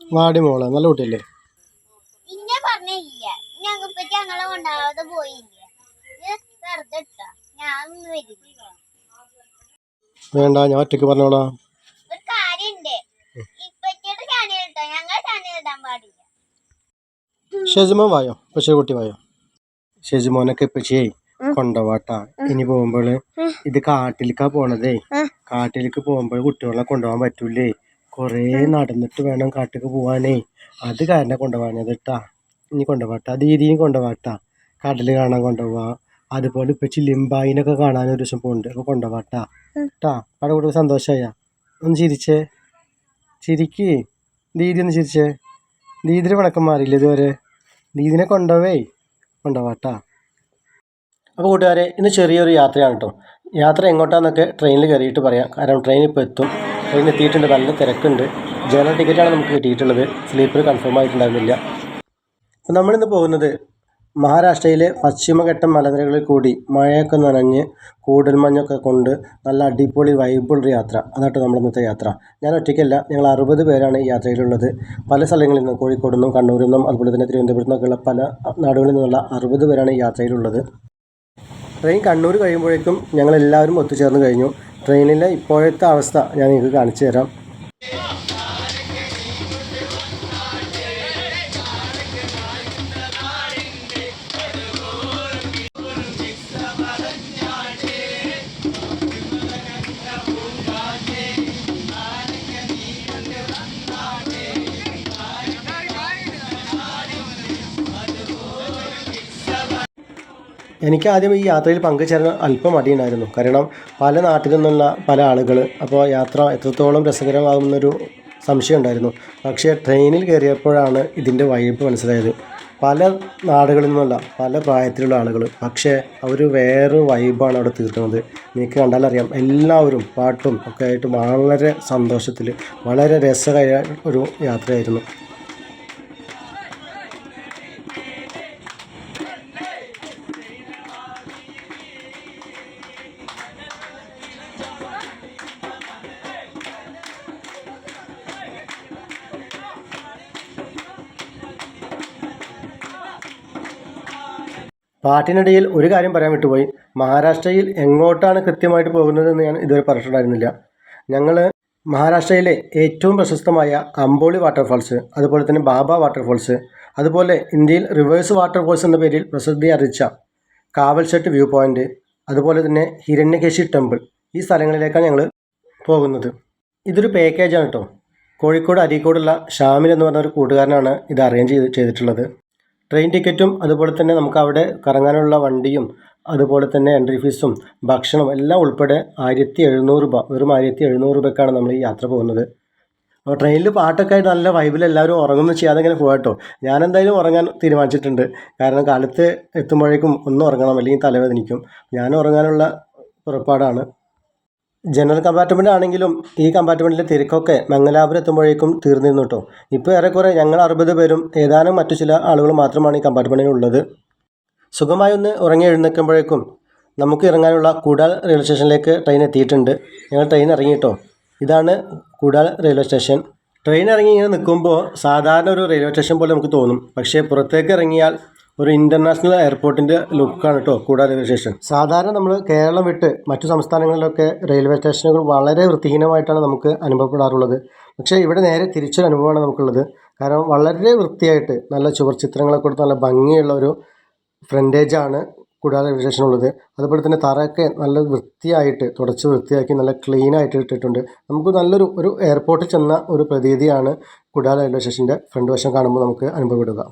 വാടി മോളെ നല്ല കുട്ടിയല്ലേ? ഇന്നെ പറഞ്ഞില്ല ഞങ്ങൾക്ക് ഞങ്ങളെ കൊണ്ടാവാതെ പോയില്ല. വെറുതെ ഇട്ടാ ഞാൻ ഒന്നും വരില്ല. വേണ്ട, ഞാൻ ഒറ്റയ്ക്ക് പറഞ്ഞോളാം. ഒരു കാര്യണ്ട്, ഇപ്പച്ചിയുടെ ചാനൽ ഇട്ടോ, ഞങ്ങൾ ചാനൽ ഇടാൻ പാടില്ല. ഷെജിമോൻ വായോ, പക്ഷേ കുട്ടി വായോ. ഷെജിമോനൊക്കെ ഇപ്പച്ചേ കൊണ്ടുപോവാട്ടാ. ഇനി പോകുമ്പോൾ ഇത് കാട്ടിലേക്കാ പോണതേ. കാട്ടിലേക്ക് പോകുമ്പോൾ കുട്ടികളെ കൊണ്ടുപോകാൻ പറ്റൂലേ. കുറേ നടന്നിട്ട് വേണം കാട്ടിലേക്ക് പോവാനേ. അത് കാരണം കൊണ്ടുപോകാനത് കേട്ടാ. ഇനി കൊണ്ടുപോവാട്ടാ, ദീദിയും കൊണ്ടുപോവാട്ടാ. കടൽ കാണാൻ കൊണ്ടുപോവാ. അതുപോലെ ഇപ്പച്ചി ലിംബായിനൊക്കെ കാണാൻ ഒരു ദിവസം പോകുന്നുണ്ട്. അപ്പോൾ കൊണ്ടുപോവാട്ടാ കേട്ടാ. അവിടെ കൂടുതൽ സന്തോഷമായ ഒന്ന് ചിരിച്ചേ, ചിരിക്ക്. ദീദി ഒന്ന് ചിരിച്ചേ. ദീദിയുടെ വണക്കം മാറിയില്ല ഇതുവരെ. ദീദിനെ കൊണ്ടുപോവാട്ടാ. അപ്പോൾ കൂട്ടുകാരെ, ഇന്ന് ചെറിയൊരു യാത്രയാണ് കേട്ടോ. യാത്ര എങ്ങോട്ടാന്നൊക്കെ ട്രെയിനിൽ കയറിയിട്ട് പറയാം. കാരണം ട്രെയിൻ ഇപ്പോൾ എത്തും. ട്രെയിൻ എത്തിയിട്ടുണ്ട്, നല്ല തിരക്കുണ്ട്. ജനറൽ ടിക്കറ്റാണ് നമുക്ക് കിട്ടിയിട്ടുള്ളത്, സ്ലീപ്പർ കൺഫേം ആയിട്ടുണ്ടായിരുന്നില്ല. അപ്പോൾ നമ്മളിന്ന് പോകുന്നത് മഹാരാഷ്ട്രയിലെ പശ്ചിമഘട്ട മലനിരകളിൽ കൂടി മഴയൊക്കെ നനഞ്ഞ് കൂടൽമഞ്ഞൊക്കെ കൊണ്ട് നല്ല അടിപൊളി വൈബുള്ളൊരു യാത്ര. അതാട്ടോ നമ്മുടെ ഇന്നത്തെ യാത്ര. ഞാൻ ഒറ്റയ്ക്കല്ല, ഞങ്ങൾ 60 പേരാണ് ഈ യാത്രയിലുള്ളത്. പല സ്ഥലങ്ങളിൽ നിന്നും, കോഴിക്കോട് നിന്നും കണ്ണൂരിൽ നിന്നും അതുപോലെ തന്നെ തിരുവനന്തപുരത്തു നിന്നൊക്കെയുള്ള പല നാടുകളിൽ നിന്നുള്ള 60 പേരാണ് ഈ യാത്രയിലുള്ളത്. ട്രെയിൻ കണ്ണൂർ കഴിയുമ്പോഴേക്കും ഞങ്ങളെല്ലാവരും ഒത്തുചേർന്ന് കഴിഞ്ഞു. ട്രെയിനിലെ ഇപ്പോഴത്തെ അവസ്ഥ ഞാൻ നിങ്ങൾക്ക് കാണിച്ചു തരാം. എനിക്ക് ആദ്യം ഈ യാത്രയിൽ പങ്കുചേരാൻ അല്പം മടിയുണ്ടായിരുന്നു. കാരണം പല നാട്ടിൽ നിന്നുള്ള പല ആളുകൾ. അപ്പോൾ യാത്ര എത്രത്തോളം രസകരമാകുമെന്നൊരു സംശയം ഉണ്ടായിരുന്നു. പക്ഷേ ട്രെയിനിൽ കയറിയപ്പോഴാണ് ഇതിൻ്റെ വൈബ് മനസ്സിലായത്. പല നാടുകളിൽ നിന്നുള്ള പല പ്രായത്തിലുള്ള ആളുകൾ, പക്ഷേ അവർ വേറെ വൈബാണ് അവിടെ തീർക്കുന്നത്. എനിക്ക് കണ്ടാലറിയാം. എല്ലാവരും പാട്ടും ഒക്കെ ആയിട്ട് വളരെ സന്തോഷത്തിൽ വളരെ രസകരമായ ഒരു യാത്രയായിരുന്നു. പാട്ടിനിടയിൽ ഒരു കാര്യം പറയാൻ വിട്ടുപോയി. മഹാരാഷ്ട്രയിൽ എങ്ങോട്ടാണ് കൃത്യമായിട്ട് പോകുന്നതെന്ന് ഞാൻ ഇതുവരെ പറഞ്ഞിട്ടുണ്ടായിരുന്നില്ല. ഞങ്ങൾ മഹാരാഷ്ട്രയിലെ ഏറ്റവും പ്രശസ്തമായ അംബോളി വാട്ടർഫാൾസ്, അതുപോലെ തന്നെ ബാബ വാട്ടർഫാൾസ്, അതുപോലെ ഇന്ത്യയിൽ റിവേഴ്സ് വാട്ടർഫാൾസ് എന്ന പേരിൽ പ്രസിദ്ധി അറിയിച്ച കാവൽഷെട്ട് വ്യൂ പോയിൻ്റ്, അതുപോലെ തന്നെ ഹിരണ്യകേശി ടെമ്പിൾ, ഈ സ്ഥലങ്ങളിലേക്കാണ് ഞങ്ങൾ പോകുന്നത്. ഇതൊരു പാക്കേജാണ് കേട്ടോ. കോഴിക്കോട് അരീക്കോടുള്ള ഷാമിൽ എന്ന് പറഞ്ഞ ഒരു കൂട്ടുകാരനാണ് ഇത് അറേഞ്ച് ചെയ്തിട്ടുള്ളത്. ട്രെയിൻ ടിക്കറ്റും അതുപോലെ തന്നെ നമുക്ക് അവിടെ കറങ്ങാനുള്ള വണ്ടിയും അതുപോലെ തന്നെ എൻട്രി ഫീസും ഭക്ഷണം എല്ലാം ഉൾപ്പെടെ 1700 രൂപ, വെറും 1700 രൂപയ്ക്കാണ് നമ്മൾ ഈ യാത്ര പോകുന്നത്. അപ്പോൾ ട്രെയിനിൽ പാട്ടൊക്കെ ആയിട്ട് നല്ല വൈബിൽ എല്ലാവരും ഉറങ്ങുന്നു ചെയ്യാതെ ഇങ്ങനെ പോകട്ടോ. ഞാനെന്തായാലും ഉറങ്ങാൻ തീരുമാനിച്ചിട്ടുണ്ട്. കാരണം കാലത്ത് എത്തുമ്പോഴേക്കും ഒന്ന് ഉറങ്ങണം, അല്ലെങ്കിൽ തലവേദനിക്കും. ഞാൻ ഉറങ്ങാനുള്ള പുറപ്പാടാണ്. ജനറൽ കമ്പാർട്ട്മെൻ്റ് ആണെങ്കിലും ഈ കമ്പാർട്ട്മെൻറ്റിലെ തിരക്കൊക്കെ മംഗലാപുരം എത്തുമ്പോഴേക്കും തീർന്നിരുന്നു കേട്ടോ. ഇപ്പോൾ ഏറെക്കുറെ ഞങ്ങൾ 60 പേരും ഏതാനും മറ്റു ചില ആളുകൾ മാത്രമാണ് ഈ കമ്പാർട്ട്മെൻറ്റിനുള്ളത്. സുഖമായി ഒന്ന് ഉറങ്ങി എഴുന്നേൽക്കുമ്പോഴേക്കും നമുക്ക് ഇറങ്ങാനുള്ള കൂടാൽ റെയിൽവേ സ്റ്റേഷനിലേക്ക് ട്രെയിൻ എത്തിയിട്ടുണ്ട്. ഞങ്ങൾ ട്രെയിൻ ഇറങ്ങി കേട്ടോ. ഇതാണ് കൂടാൽ റെയിൽവേ സ്റ്റേഷൻ. ട്രെയിൻ ഇറങ്ങി ഇങ്ങനെ നിൽക്കുമ്പോൾ സാധാരണ ഒരു റെയിൽവേ സ്റ്റേഷൻ പോലെ നമുക്ക് തോന്നും. പക്ഷേ പുറത്തേക്ക് ഇറങ്ങിയാൽ ഒരു ഇൻ്റർനാഷണൽ എയർപോർട്ടിൻ്റെ ലുക്കാണ് കേട്ടോ കൂടാൽ റെയിൽവേ സ്റ്റേഷൻ. സാധാരണ നമ്മൾ കേരളം വിട്ട് മറ്റു സംസ്ഥാനങ്ങളിലൊക്കെ റെയിൽവേ സ്റ്റേഷനുകൾ വളരെ വൃത്തിഹീനമായിട്ടാണ് നമുക്ക് അനുഭവപ്പെടാറുള്ളത്. പക്ഷേ ഇവിടെ നേരെ തിരിച്ചൊരു അനുഭവമാണ് നമുക്കുള്ളത്. കാരണം വളരെ വൃത്തിയായിട്ട് നല്ല ചുവർച്ചിത്രങ്ങളൊക്കെ കൊടുത്ത് നല്ല ഭംഗിയുള്ള ഒരു ഫ്രണ്ടേജാണ് കൂടാൽ റെയിൽവേ സ്റ്റേഷനുള്ളത്. അതുപോലെ തന്നെ തറയൊക്കെ നല്ല വൃത്തിയായിട്ട് തുടച്ച് വൃത്തിയാക്കി നല്ല ക്ലീനായിട്ട് ഇട്ടിട്ടുണ്ട്. നമുക്ക് നല്ലൊരു എയർപോർട്ടിൽ ചെന്ന ഒരു പ്രതീതിയാണ് കൂടാൽ റെയിൽവേ സ്റ്റേഷൻ്റെ ഫ്രണ്ട് വശം കാണുമ്പോൾ നമുക്ക് അനുഭവപ്പെടുക.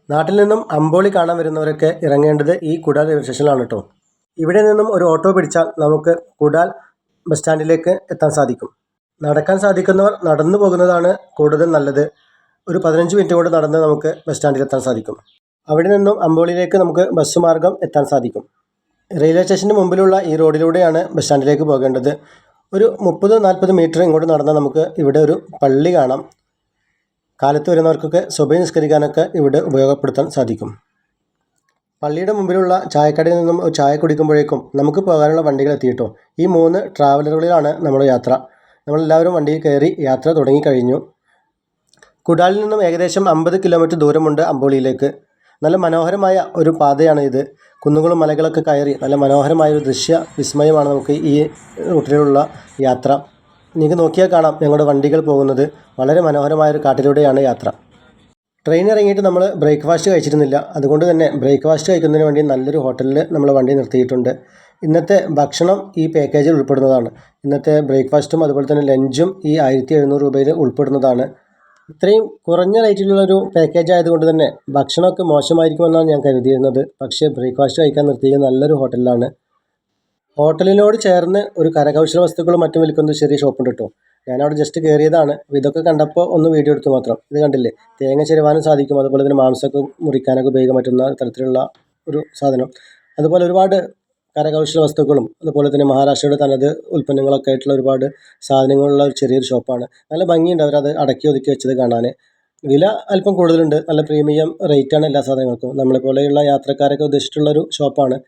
നാട്ടിൽ നിന്നും അമ്പോളി കാണാൻ വരുന്നവരൊക്കെ ഇറങ്ങേണ്ടത് ഈ കൂടാൽ റെയിൽവേ സ്റ്റേഷനിലാണ് കേട്ടോ. ഇവിടെ നിന്നും ഒരു ഓട്ടോ പിടിച്ചാൽ നമുക്ക് കൂടാൽ ബസ് സ്റ്റാൻഡിലേക്ക് എത്താൻ സാധിക്കും. നടക്കാൻ സാധിക്കുന്നവർ നടന്നു പോകുന്നതാണ് കൂടുതൽ നല്ലത്. ഒരു 15 മിനിറ്റ് കൊണ്ട് നടന്ന് നമുക്ക് ബസ് സ്റ്റാൻഡിൽ എത്താൻ സാധിക്കും. അവിടെ നിന്നും അമ്പോളിയിലേക്ക് നമുക്ക് ബസ് മാർഗം എത്താൻ സാധിക്കും. റെയിൽവേ സ്റ്റേഷൻ്റെ മുമ്പിലുള്ള ഈ റോഡിലൂടെയാണ് ബസ് സ്റ്റാൻഡിലേക്ക് പോകേണ്ടത്. ഒരു 30-40 മീറ്റർ ഇങ്ങോട്ട് നടന്നാൽ നമുക്ക് ഇവിടെ ഒരു പള്ളി കാണാം. കാലത്ത് വരുന്നവർക്കൊക്കെ സുബഹി നിസ്കരിക്കാനൊക്കെ ഇവിടെ ഉപയോഗപ്പെടുത്താൻ സാധിക്കും. പള്ളിയുടെ മുമ്പിലുള്ള ചായക്കടയിൽ നിന്നും ഒരു ചായ കുടിക്കുമ്പോഴേക്കും നമുക്ക് പോകാനുള്ള വണ്ടികൾ എത്തിയിട്ടോ. ഈ 3 ട്രാവലറുകളിലാണ് നമ്മുടെ യാത്ര. നമ്മളെല്ലാവരും വണ്ടിയിൽ കയറി യാത്ര തുടങ്ങിക്കഴിഞ്ഞു. കുടാലിൽ നിന്നും ഏകദേശം 50 കിലോമീറ്റർ ദൂരമുണ്ട് അമ്പോളിയിലേക്ക്. നല്ല മനോഹരമായ ഒരു പാതയാണ് ഇത്. കുന്നുകളും മലകളൊക്കെ കയറി നല്ല മനോഹരമായ ഒരു ദൃശ്യ വിസ്മയമാണ് നമുക്ക് ഈ റൂട്ടിലുള്ള യാത്ര. നിങ്ങൾക്ക് നോക്കിയാൽ കാണാം ഞങ്ങളുടെ വണ്ടികൾ പോകുന്നത്. വളരെ മനോഹരമായൊരു കാട്ടിലൂടെയാണ് യാത്ര. ട്രെയിൻ ഇറങ്ങിയിട്ട് നമ്മൾ ബ്രേക്ക്ഫാസ്റ്റ് കഴിച്ചിരുന്നില്ല. അതുകൊണ്ട് തന്നെ ബ്രേക്ക്ഫാസ്റ്റ് കഴിക്കുന്നതിന് വേണ്ടി നല്ലൊരു ഹോട്ടലിൽ നമ്മൾ വണ്ടി നിർത്തിയിട്ടുണ്ട്. ഇന്നത്തെ ഭക്ഷണം ഈ പാക്കേജിൽ ഉൾപ്പെടുന്നതാണ്. ഇന്നത്തെ ബ്രേക്ക്ഫാസ്റ്റും അതുപോലെ തന്നെ ലഞ്ചും ഈ 1700 രൂപയിൽ ഉൾപ്പെടുന്നതാണ്. ഇത്രയും കുറഞ്ഞ റേറ്റിലുള്ളൊരു പാക്കേജ് ആയതുകൊണ്ട് തന്നെ ഭക്ഷണമൊക്കെ മോശമായിരിക്കുമെന്നാണ് ഞാൻ കരുതിയിരുന്നത്. പക്ഷേ ബ്രേക്ക്ഫാസ്റ്റ് കഴിക്കാൻ നിർത്തിയത് നല്ലൊരു ഹോട്ടലിലാണ്. ഹോട്ടലിനോട് ചേർന്ന് ഒരു കരകൗശല വസ്തുക്കളും മറ്റും വിൽക്കുന്ന ചെറിയ ഷോപ്പുണ്ട് കേട്ടോ. ഞാനവിടെ ജസ്റ്റ് കയറിയതാണ്. ഇതൊക്കെ കണ്ടപ്പോൾ ഒന്ന് വീഡിയോ എടുത്തു മാത്രം. ഇത് കണ്ടില്ലേ, തേങ്ങ ചിരവാനും സാധിക്കും, അതുപോലെ തന്നെ മാംസമൊക്കെ മുറിക്കാനൊക്കെ ഉപയോഗിക്കാൻ പറ്റുന്ന തരത്തിലുള്ള ഒരു സാധനം. അതുപോലെ ഒരുപാട് കരകൗശല വസ്തുക്കളും അതുപോലെ തന്നെ മഹാരാഷ്ട്രയുടെ തനത് ഉൽപ്പന്നങ്ങളൊക്കെ ആയിട്ടുള്ള ഒരുപാട് സാധനങ്ങളുള്ള ഒരു ചെറിയൊരു ഷോപ്പാണ്. നല്ല ഭംഗിയുണ്ട് അവരത് അടക്കി ഒതുക്കി വെച്ചത് കാണാൻ. വില അല്പം കൂടുതലുണ്ട്. നല്ല പ്രീമിയം റേറ്റാണ് എല്ലാ സാധനങ്ങൾക്കും. നമ്മളെപ്പോലെയുള്ള യാത്രക്കാരൊക്കെ ഉദ്ദേശിച്ചിട്ടുള്ളൊരു ഷോപ്പാണ്.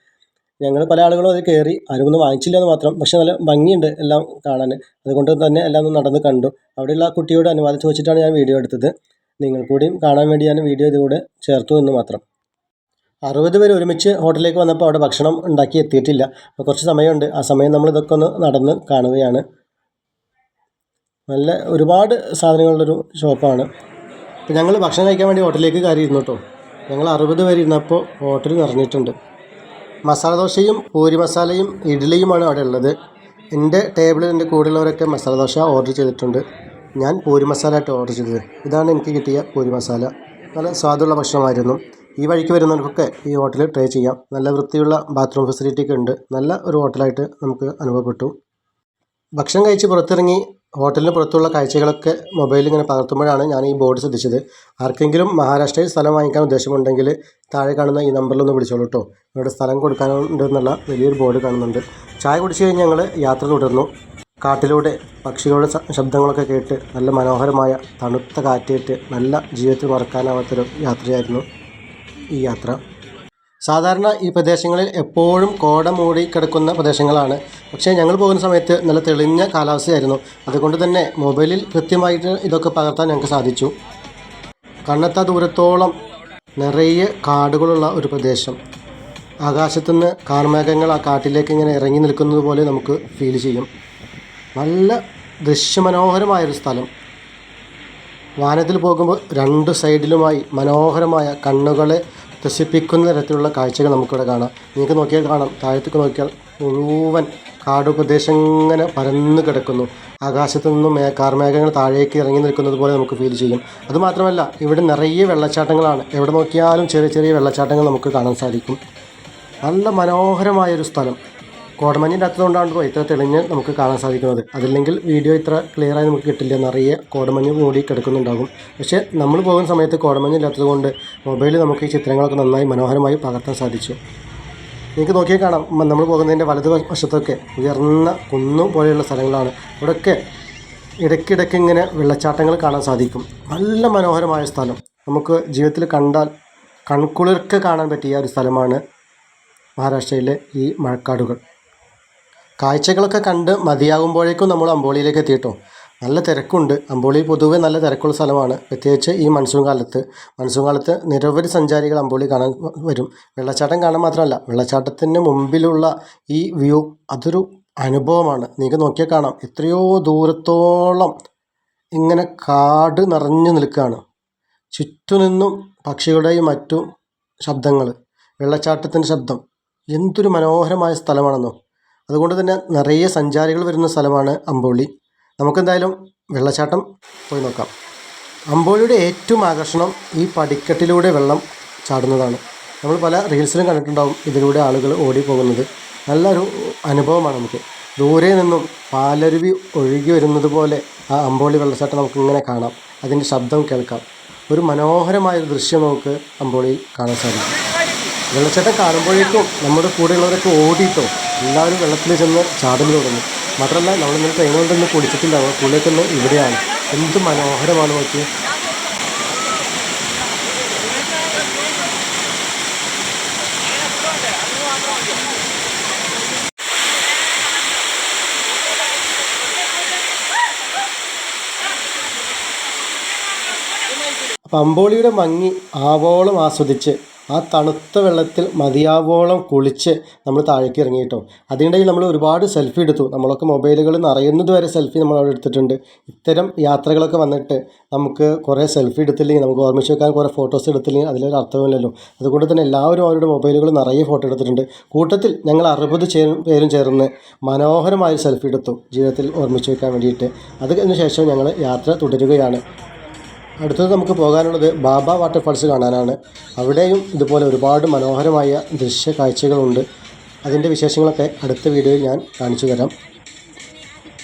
ഞങ്ങൾ പല ആളുകളും അത് കയറി, ആരും ഒന്നും വാങ്ങിച്ചില്ല എന്ന് മാത്രം. പക്ഷേ നല്ല ഭംഗിയുണ്ട് എല്ലാം കാണാൻ. അതുകൊണ്ട് തന്നെ എല്ലാം ഒന്ന് നടന്ന് കണ്ടു. അവിടെയുള്ള ആ കുട്ടിയോട് അനുവാദം ചോദിച്ചിട്ടാണ് ഞാൻ വീഡിയോ എടുത്തത്. നിങ്ങൾ കൂടിയും കാണാൻ വേണ്ടി ഞാൻ വീഡിയോ ഇതുകൂടെ ചേർത്തു എന്ന് മാത്രം. 60 പേര് ഒരുമിച്ച് ഹോട്ടലിലേക്ക് വന്നപ്പോൾ അവിടെ ഭക്ഷണം ഉണ്ടാക്കി എത്തിയിട്ടില്ല. അപ്പോൾ കുറച്ച് സമയമുണ്ട്. ആ സമയം നമ്മൾ ഇതൊക്കെ ഒന്ന് നടന്ന് കാണുകയാണ്. നല്ല ഒരുപാട് സാധനങ്ങളുള്ളൊരു ഷോപ്പാണ്. അപ്പോൾ ഞങ്ങൾ ഭക്ഷണം കഴിക്കാൻ വേണ്ടി ഹോട്ടലിലേക്ക് കയറിയിരുന്നു കേട്ടോ. ഞങ്ങൾ 60 പേര് ഇരുന്നപ്പോൾ ഹോട്ടൽ നിറഞ്ഞിട്ടുണ്ട്. മസാല ദോശയും പൂരി മസാലയും ഇഡ്ഡലിയുമാണ് അവിടെ ഉള്ളത്. എൻ്റെ ടേബിളിൽ എൻ്റെ കൂടെയുള്ളവരൊക്കെ മസാല ദോശ ഓർഡർ ചെയ്തിട്ടുണ്ട്. ഞാൻ പൂരി മസാല ആയിട്ട് ഓർഡർ ചെയ്തത്. ഇതാണ് എനിക്ക് കിട്ടിയ പൂരി മസാല. നല്ല സ്വാദുള്ള ഭക്ഷണമായിരുന്നു. ഈ വഴിക്ക് വരുന്നവർക്കൊക്കെ ഈ ഹോട്ടലിൽ ട്രൈ ചെയ്യാം. നല്ല വൃത്തിയുള്ള ബാത്റൂം ഫെസിലിറ്റി ഒക്കെ ഉണ്ട്. നല്ല ഒരു ഹോട്ടലായിട്ട് നമുക്ക് അനുഭവപ്പെട്ടു. ഭക്ഷണം കഴിച്ച് പുറത്തിറങ്ങി ഹോട്ടലിന് പുറത്തുള്ള കാഴ്ചകളൊക്കെ മൊബൈലിൽ ഇങ്ങനെ പകർത്തുമ്പോഴാണ് ഞാൻ ഈ ബോർഡ് ശ്രദ്ധിച്ചത്. ആർക്കെങ്കിലും മഹാരാഷ്ട്രയിൽ സ്ഥലം വാങ്ങിക്കാൻ ഉദ്ദേശമുണ്ടെങ്കിൽ താഴെ കാണുന്ന ഈ നമ്പറിലൊന്ന് വിളിച്ചോളൂ കേട്ടോ. ഇവിടെ സ്ഥലം കൊടുക്കാനുണ്ടെന്നുള്ള വലിയൊരു ബോർഡ് കാണുന്നുണ്ട്. ചായ കുടിച്ച് കഴിഞ്ഞ് ഞങ്ങൾ യാത്ര തുടർന്നു. കാട്ടിലൂടെ പക്ഷികളുടെ ശബ്ദങ്ങളൊക്കെ കേട്ട് നല്ല മനോഹരമായ തണുത്ത കാറ്റേറ്റ് നല്ല ജീവിതത്തിൽ മറക്കാനാവാത്തൊരു യാത്രയായിരുന്നു ഈ യാത്ര. സാധാരണ ഈ പ്രദേശങ്ങളിൽ എപ്പോഴും കോട മൂടി കിടക്കുന്ന പ്രദേശങ്ങളാണ്. പക്ഷേ ഞങ്ങൾ പോകുന്ന സമയത്ത് നല്ല തെളിഞ്ഞ കാലാവസ്ഥയായിരുന്നു. അതുകൊണ്ട് തന്നെ മൊബൈലിൽ കൃത്യമായിട്ട് ഇതൊക്കെ പകർത്താൻ ഞങ്ങൾക്ക് സാധിച്ചു. കണ്ണെത്താ ദൂരത്തോളം നിറയെ കാടുകളുള്ള ഒരു പ്രദേശം. ആകാശത്തുനിന്ന് കാർമേഘങ്ങൾ ആ കാട്ടിലേക്ക് ഇങ്ങനെ ഇറങ്ങി നിൽക്കുന്നത് പോലെ നമുക്ക് ഫീൽ ചെയ്യും. നല്ല ദൃശ്യമനോഹരമായൊരു സ്ഥലം. വാനത്തിൽ പോകുമ്പോൾ 2 സൈഡിലുമായി മനോഹരമായ കണ്ണുകളെ ത്രസിപ്പിക്കുന്ന തരത്തിലുള്ള കാഴ്ചകൾ നമുക്കിവിടെ കാണാം. നിങ്ങൾക്ക് നോക്കിയാൽ കാണാം, താഴത്തേക്ക് നോക്കിയാൽ മുഴുവൻ കാടുപ്രദേശം ഇങ്ങനെ പരന്ന് കിടക്കുന്നു. ആകാശത്തു നിന്നും കാർമേഘങ്ങൾ താഴേക്ക് ഇറങ്ങി നിൽക്കുന്നത് പോലെ നമുക്ക് ഫീൽ ചെയ്യും. അതുമാത്രമല്ല ഇവിടെ നിറയെ വെള്ളച്ചാട്ടങ്ങളാണ്. എവിടെ നോക്കിയാലും ചെറിയ ചെറിയ വെള്ളച്ചാട്ടങ്ങൾ നമുക്ക് കാണാൻ സാധിക്കും. നല്ല മനോഹരമായൊരു സ്ഥലം. കോടമഞ്ഞിൻ്റെ അകത്തുകൊണ്ടാണ് ഇത്ര തെളിഞ്ഞ് നമുക്ക് കാണാൻ സാധിക്കുന്നത്. അതില്ലെങ്കിൽ വീഡിയോ ഇത്ര ക്ലിയറായി നമുക്ക് കിട്ടില്ല. നിറയെ കോടമഞ്ഞ് മൂടി കിടക്കുന്നുണ്ടാകും. പക്ഷേ നമ്മൾ പോകുന്ന സമയത്ത് കോടമഞ്ഞില്ലാത്തത് കൊണ്ട് മൊബൈലിൽ നമുക്ക് ഈ ചിത്രങ്ങളൊക്കെ നന്നായി മനോഹരമായി പകർത്താൻ സാധിച്ചു. നിങ്ങൾക്ക് നോക്കിയാൽ കാണാം, നമ്മൾ പോകുന്നതിൻ്റെ വലത് വശത്തൊക്കെ ഉയർന്ന കുന്നും പോലെയുള്ള സ്ഥലങ്ങളാണ്. ഇവിടെയൊക്കെ ഇടയ്ക്കിടയ്ക്ക് ഇങ്ങനെ വെള്ളച്ചാട്ടങ്ങൾ കാണാൻ സാധിക്കും. നല്ല മനോഹരമായ സ്ഥലം. നമുക്ക് ജീവിതത്തിൽ കണ്ടാൽ കൺകുളിർക്ക് കാണാൻ പറ്റിയ ഒരു സ്ഥലമാണ് മഹാരാഷ്ട്രയിലെ ഈ മഴക്കാടുകൾ. കാഴ്ചകളൊക്കെ കണ്ട് മതിയാകുമ്പോഴേക്കും നമ്മൾ അമ്പോളിയിലേക്ക് എത്തിയിട്ടോ. നല്ല തിരക്കുണ്ട്. അമ്പോളി പൊതുവെ നല്ല തിരക്കുള്ള സ്ഥലമാണ്, പ്രത്യേകിച്ച് ഈ മൺസൂൺ കാലത്ത് നിരവധി സഞ്ചാരികൾ അമ്പോളി കാണാൻ വരും. വെള്ളച്ചാട്ടം കാണാൻ മാത്രമല്ല, വെള്ളച്ചാട്ടത്തിന് മുമ്പിലുള്ള ഈ വ്യൂ അതൊരു അനുഭവമാണ്. നിങ്ങൾക്ക് നോക്കിയാൽ കാണാം, എത്രയോ ദൂരത്തോളം ഇങ്ങനെ കാട് നിറഞ്ഞു നിൽക്കുകയാണ്. ചുറ്റുനിന്നും പക്ഷികളുടെയും മറ്റും ശബ്ദങ്ങൾ, വെള്ളച്ചാട്ടത്തിൻ്റെ ശബ്ദം. എന്തൊരു മനോഹരമായ സ്ഥലമാണെന്നോ. അതുകൊണ്ട് തന്നെ നിറയെ സഞ്ചാരികൾ വരുന്ന സ്ഥലമാണ് അമ്പോളി. നമുക്കെന്തായാലും വെള്ളച്ചാട്ടം പോയി നോക്കാം. അമ്പോളിയുടെ ഏറ്റവും ആകർഷണം ഈ പടിക്കെട്ടിലൂടെ വെള്ളം ചാടുന്നതാണ്. നമ്മൾ പല റീൽസിലും കണ്ടിട്ടുണ്ടാവും ഇതിലൂടെ ആളുകൾ ഓടി പോകുന്നത്. നല്ലൊരു അനുഭവമാണ് നമുക്ക്. ദൂരെ നിന്നും പാലരുവി ഒഴുകി വരുന്നത് പോലെ ആ അമ്പോളി വെള്ളച്ചാട്ടം നമുക്കിങ്ങനെ കാണാം. അതിൻ്റെ ശബ്ദം കേൾക്കാം. ഒരു മനോഹരമായൊരു ദൃശ്യം നമുക്ക് അമ്പോളിയിൽ കാണാൻ സാധിക്കും. വെള്ളച്ചാട്ടം കാണുമ്പോഴേക്കും നമ്മുടെ കൂടെയുള്ളവരൊക്കെ ഓടിയിട്ടോ എല്ലാവരും വെള്ളത്തിൽ ചെന്ന് ചാടൽ തുടങ്ങി. മാത്രമല്ല നമ്മളിന്ന് ട്രെയിൻ കൊണ്ടൊന്നും കുളിച്ചിട്ടില്ല. കുളിയൊക്കെ ഇവിടെയാണ്. എന്ത് മനോഹരമാണ് നോക്കി. അമ്പോളിയുടെ ഭംഗി ആവോളം ആസ്വദിച്ച് ആ തണുത്ത വെള്ളത്തിൽ മതിയാവോളം കുളിച്ച് നമ്മൾ താഴേക്ക് ഇറങ്ങി കേട്ടോ. അതിനിടയിൽ നമ്മൾ ഒരുപാട് സെൽഫി എടുത്തു. നമ്മളൊക്കെ മൊബൈലുകൾ നിറയുന്നത് വരെ സെൽഫി നമ്മൾ അവിടെ എടുത്തിട്ടുണ്ട്. ഇത്തരം യാത്രകളൊക്കെ വന്നിട്ട് നമുക്ക് കുറേ സെൽഫി എടുത്തില്ലെങ്കിൽ, നമുക്ക് ഓർമ്മിച്ച് വെക്കാൻ കുറേ ഫോട്ടോസ് എടുത്തില്ലെങ്കിൽ അതിലൊരു അർത്ഥമില്ലല്ലോ. അതുകൊണ്ട് തന്നെ എല്ലാവരും അവരുടെ മൊബൈലുകൾ നിറയെ ഫോട്ടോ എടുത്തിട്ടുണ്ട്. കൂട്ടത്തിൽ ഞങ്ങൾ 60 പേരും ചേർന്ന് മനോഹരമായ സെൽഫി എടുത്തു ജീവിതത്തിൽ ഓർമ്മിച്ച് വെക്കാൻ വേണ്ടിയിട്ട്. അതിന് ശേഷം ഞങ്ങൾ യാത്ര തുടരുകയാണ്. അടുത്തത് നമുക്ക് പോകാനുള്ളത് ബാബ വാട്ടർഫാൾസ് കാണാനാണ്. അവിടെയും ഇതുപോലെ ഒരുപാട് മനോഹരമായ ദൃശ്യ കാഴ്ചകളുണ്ട്. അതിൻ്റെ വിശേഷങ്ങളൊക്കെ അടുത്ത വീഡിയോയിൽ ഞാൻ കാണിച്ചു തരാം.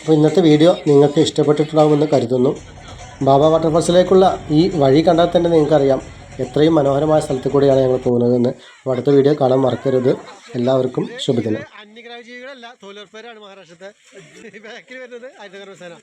അപ്പോൾ ഇന്നത്തെ വീഡിയോ നിങ്ങൾക്ക് ഇഷ്ടപ്പെട്ടിട്ടുണ്ടാകുമെന്ന് കരുതുന്നു. ബാബ വാട്ടർഫാൾസിലേക്കുള്ള ഈ വഴി കണ്ടാൽ തന്നെ നിങ്ങൾക്കറിയാം എത്രയും മനോഹരമായ സ്ഥലത്ത് കൂടെയാണ് ഞങ്ങൾ പോകുന്നതെന്ന്. അപ്പോൾ അടുത്ത വീഡിയോ കാണാൻ മറക്കരുത്. എല്ലാവർക്കും ശുഭദിനം. അന്യഗ്രാമജീവികളല്ല, തൊഴിലുറപ്പുകാരാണ് മഹാരാഷ്ട്രത്തെ. ബാക്കിൽ വരുന്നത് ഹരിതകർമ്മസേന.